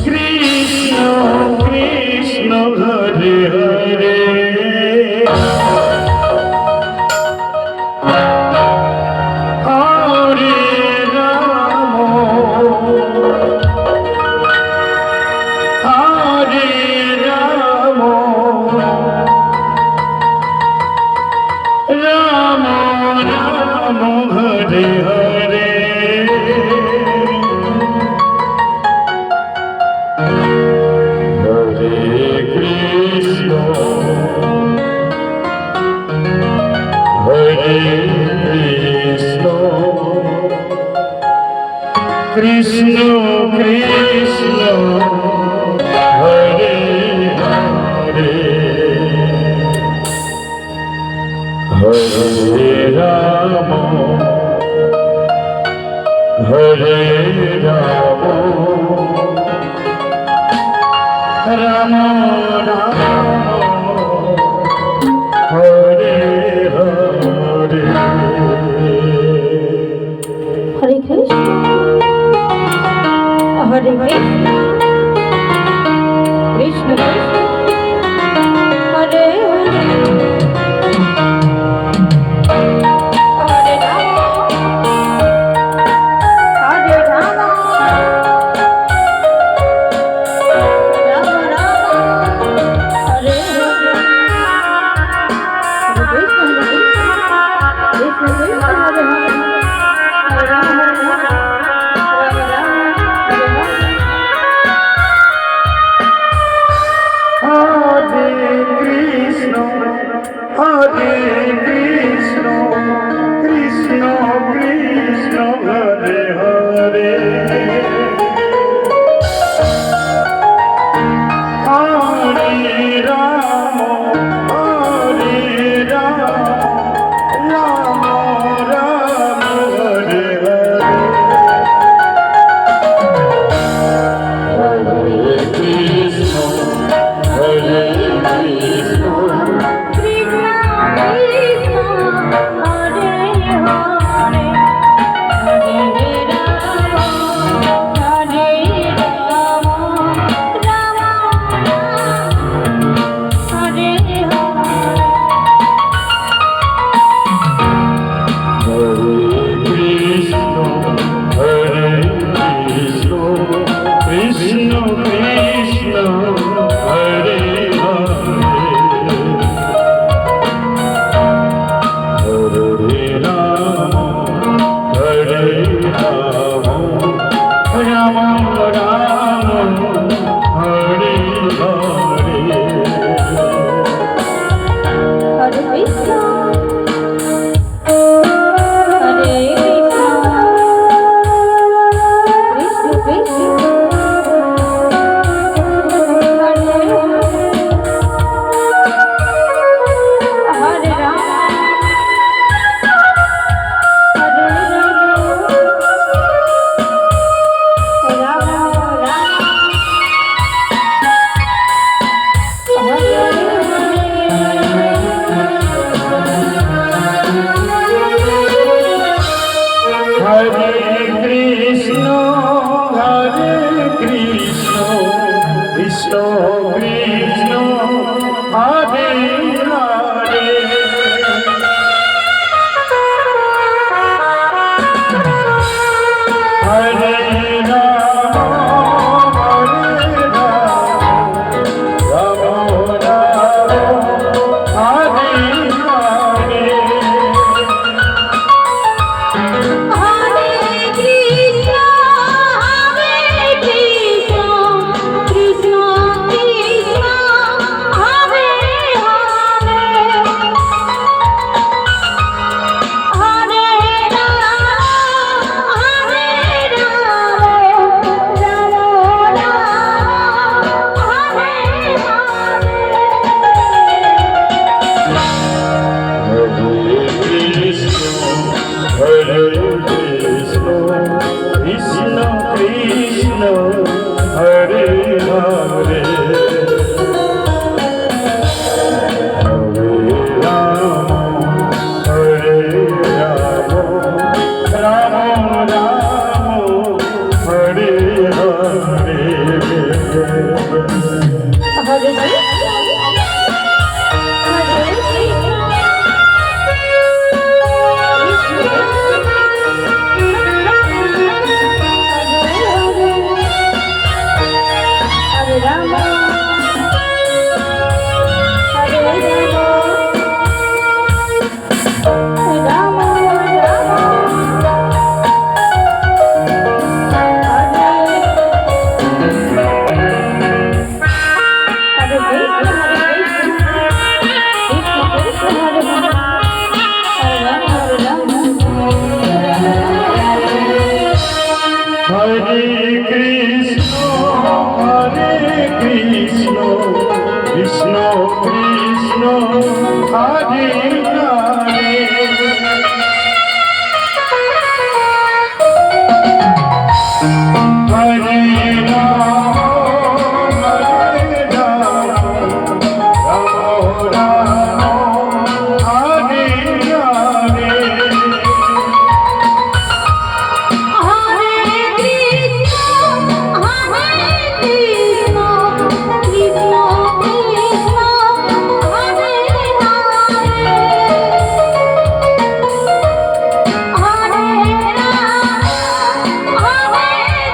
Krishna Krishna Hare Hare Hare Ram Hare Ram Ram Ram Hare Hare. Hare Krishna Hare Krishna Krishna Krishna Hare Hare Hare Ram Hare Ram Ram Ram Hare Hare Hare Krishna Krishna Krishna Hare Hare Hare Ram Hare Ram Hare Krishna, Krishna Krishna, Hare Hare, Hare Rama, Hare Rama, Rama Rama, Hare Hare, Hare Krishna, Hare Krishna. Hare Hare Hare Rama Hare Krishna Hare Krishna Krishna Krishna Hare Hare Hare Ram Hare Ram Ram Ram Hare Hare Hare Krishna Krishna Krishna Hare Hare Hare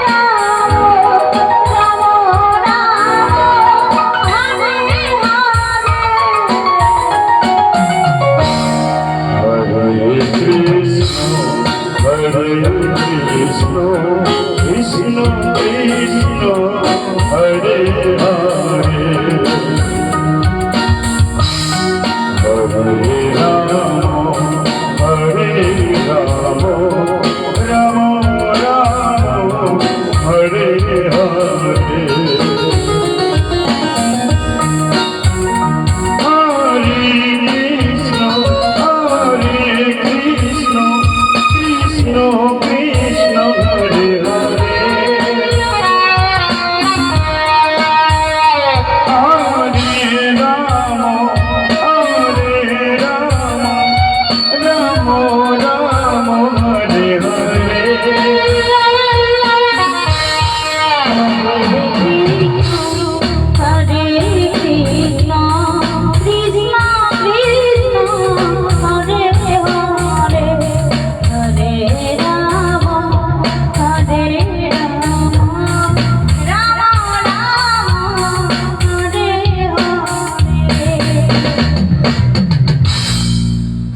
Ram Ram Ram Hare Hare Hare Krishna, Krishna Krishna, Hare Hare, Hare Rama, Hare Rama, Rama Rama, Hare Hare. Hare Krishna, Krishna